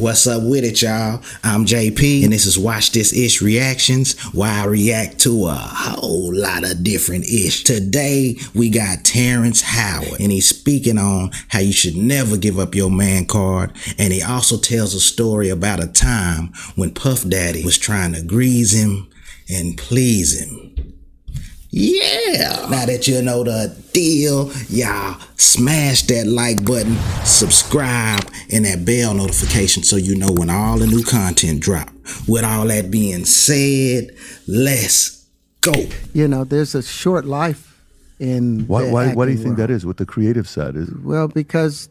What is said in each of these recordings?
What's up with it, y'all? I'm JP, and this is Watch This Ish Reactions, where I react to a whole lot of different ish. Today, we got Terrance Howard, and he's speaking on how you should never give up your man card, and he also tells a story about a time when Puff Daddy was trying to grease him and please him. Yeah! Now that you know the deal, y'all smash that like button, subscribe, and that bell notification so you know when all the new content drop. With all that being said, let's go. You know, there's a short life in Why do you think that is with the creative side? Well, because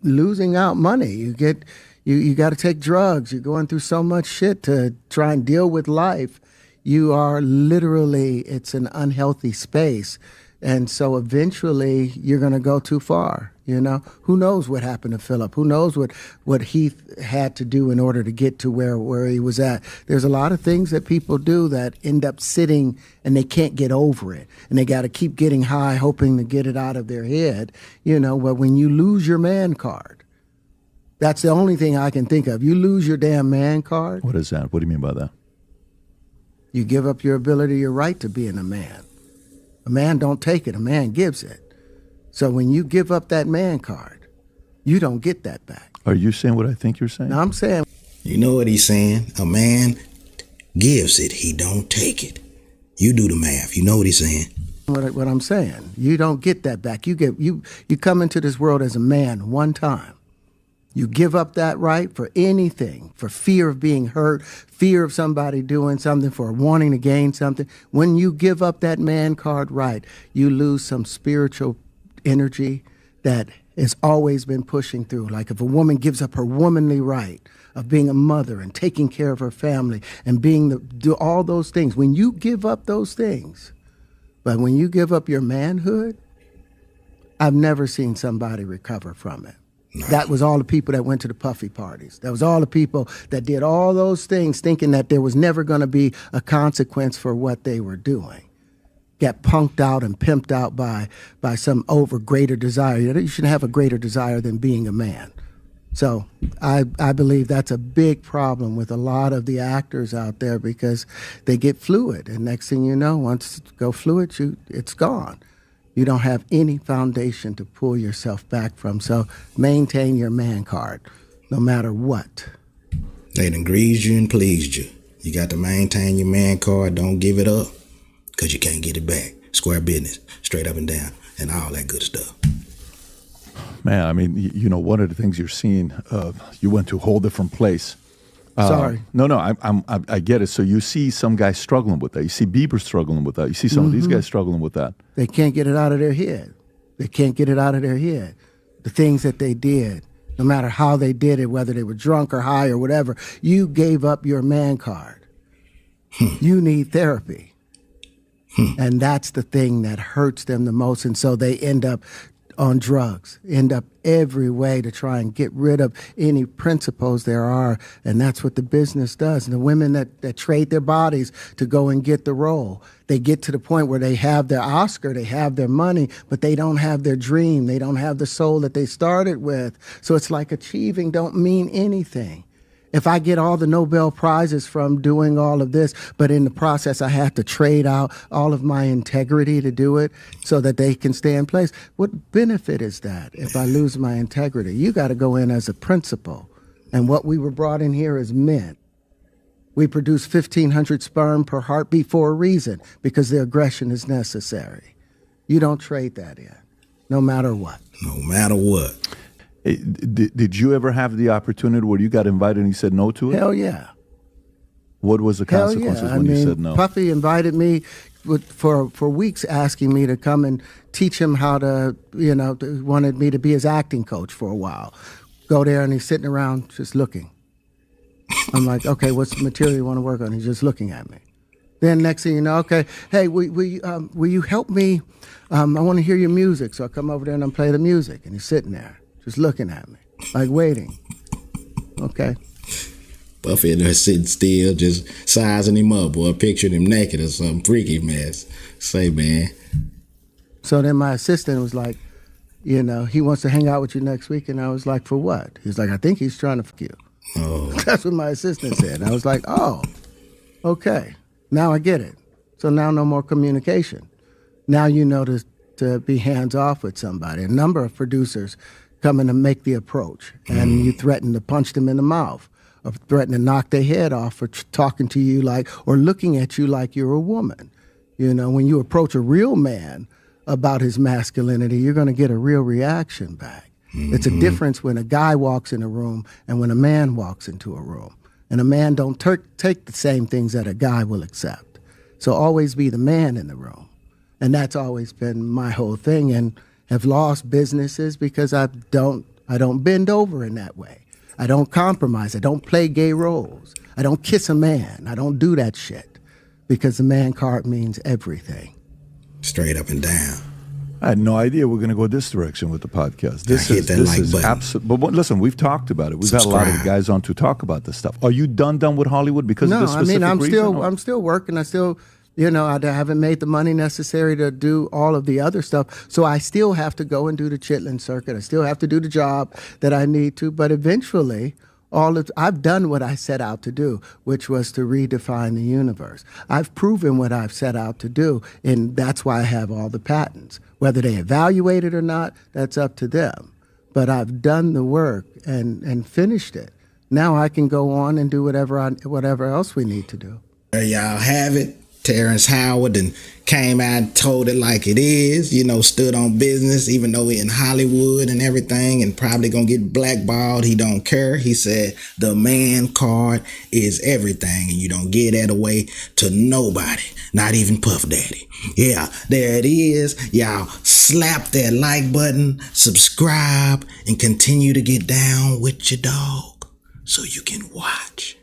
losing out money, you got to take drugs. You're going through so much shit to try and deal with life. You are literally, it's an unhealthy space. And so eventually you're going to go too far. You know, who knows what happened to Philip? Who knows what Heath had to do in order to get to where he was at? There's a lot of things that people do that end up sitting and they can't get over it. And they got to keep getting high, hoping to get it out of their head. You know, but when you lose your man card, that's the only thing I can think of. You lose your damn man card. What is that? What do you mean by that? You give up your ability, your right to being a man. A man don't take it, a man gives it. So when you give up that man card, you don't get that back. Are you saying what I think you're saying? No, I'm saying. You know what he's saying? A man gives it, he don't take it. You do the math. You know what he's saying? What I'm saying. You don't get that back. You come into this world as a man one time. You give up that right for anything, for fear of being hurt, fear of somebody doing something, for wanting to gain something. When you give up that man card right, you lose some spiritual energy that has always been pushing through. Like if a woman gives up her womanly right of being a mother and taking care of her family and do all those things, when you give up those things, but when you give up your manhood, I've never seen somebody recover from it. That was all the people that went to the puffy parties. That was all the people that did all those things thinking that there was never going to be a consequence for what they were doing. Got punked out and pimped out by some greater desire. You shouldn't have a greater desire than being a man. So I believe that's a big problem with a lot of the actors out there because they get fluid. And next thing you know, once you go fluid, it's gone. You don't have any foundation to pull yourself back from. So maintain your man card, no matter what. They done greased you and pleased you. You got to maintain your man card. Don't give it up, because you can't get it back. Square business, straight up and down, and all that good stuff. Man, I mean, you know, one of the things you're seeing, you went to a whole different place. Sorry. No, I get it. So you see some guys struggling with that. You see Bieber struggling with that. You see some of these guys struggling with that. They can't get it out of their head. They can't get it out of their head. The things that they did, no matter how they did it, whether they were drunk or high or whatever, you gave up your man card. You need therapy. And that's the thing that hurts them the most. And so they end up on drugs, end up every way to try and get rid of any principles there are. And that's what the business does. And the women that trade their bodies to go and get the role, they get to the point where they have their Oscar, they have their money, but they don't have their dream. They don't have the soul that they started with. So it's like achieving don't mean anything. If I get all the Nobel Prizes from doing all of this, but in the process I have to trade out all of my integrity to do it so that they can stay in place, what benefit is that if I lose my integrity? You got to go in as a principle. And what we were brought in here is men. We produce 1,500 sperm per heartbeat for a reason, because the aggression is necessary. You don't trade that in, no matter what. No matter what. Did you ever have the opportunity where you got invited and you said no to it? Hell yeah. What was the consequences when you said no? Puffy invited me for weeks, asking me to come and teach him how to, wanted me to be his acting coach for a while. Go there and he's sitting around just looking. I'm like, okay, what's the material you want to work on? He's just looking at me. Then next thing you know, okay, hey, will you help me? I want to hear your music. So I come over there and I play the music, and he's sitting there just looking at me, like waiting. Okay. Puffy in there sitting still, just sizing him up, or picturing him naked or some freaky mess. Say, man. So then my assistant was like, you know, he wants to hang out with you next week. And I was like, for what? He's like, I think he's trying to fuck you. Oh. That's what my assistant said. And I was like, oh, okay. Now I get it. So now no more communication. Now you know to be hands off with somebody. A number of producers come in to make the approach, and you threaten to punch them in the mouth, or threaten to knock their head off for talking to you like, or looking at you like you're a woman. You know, when you approach a real man about his masculinity, you're going to get a real reaction back. It's a difference when a guy walks in a room and when a man walks into a room. And a man don't take the same things that a guy will accept. So always be the man in the room. And that's always been my whole thing, and have lost businesses because I don't bend over in that way. I don't compromise. I don't play gay roles. I don't kiss a man. I don't do that shit because the man card means everything. Straight up and down. I had no idea we're going to go this direction with the podcast. This hit that like button. Absolutely. But listen, we've talked about it. We've had a lot of guys on to talk about this stuff. Are you done with Hollywood because of this specific reason? I'm still working. I still, you know, I haven't made the money necessary to do all of the other stuff. So I still have to go and do the Chitlin circuit. I still have to do the job that I need to. But eventually, I've done what I set out to do, which was to redefine the universe. I've proven what I've set out to do, and that's why I have all the patents. Whether they evaluate it or not, that's up to them. But I've done the work and finished it. Now I can go on and do whatever else we need to do. There y'all have it. Terrance Howard and came out and told it like it is, you know, stood on business, even though we're in Hollywood and everything and probably gonna get blackballed. He don't care. He said the man card is everything, and you don't give that away to nobody, not even Puff Daddy. Yeah, there it is. Y'all slap that like button, subscribe, and continue to get down with your dog so you can watch.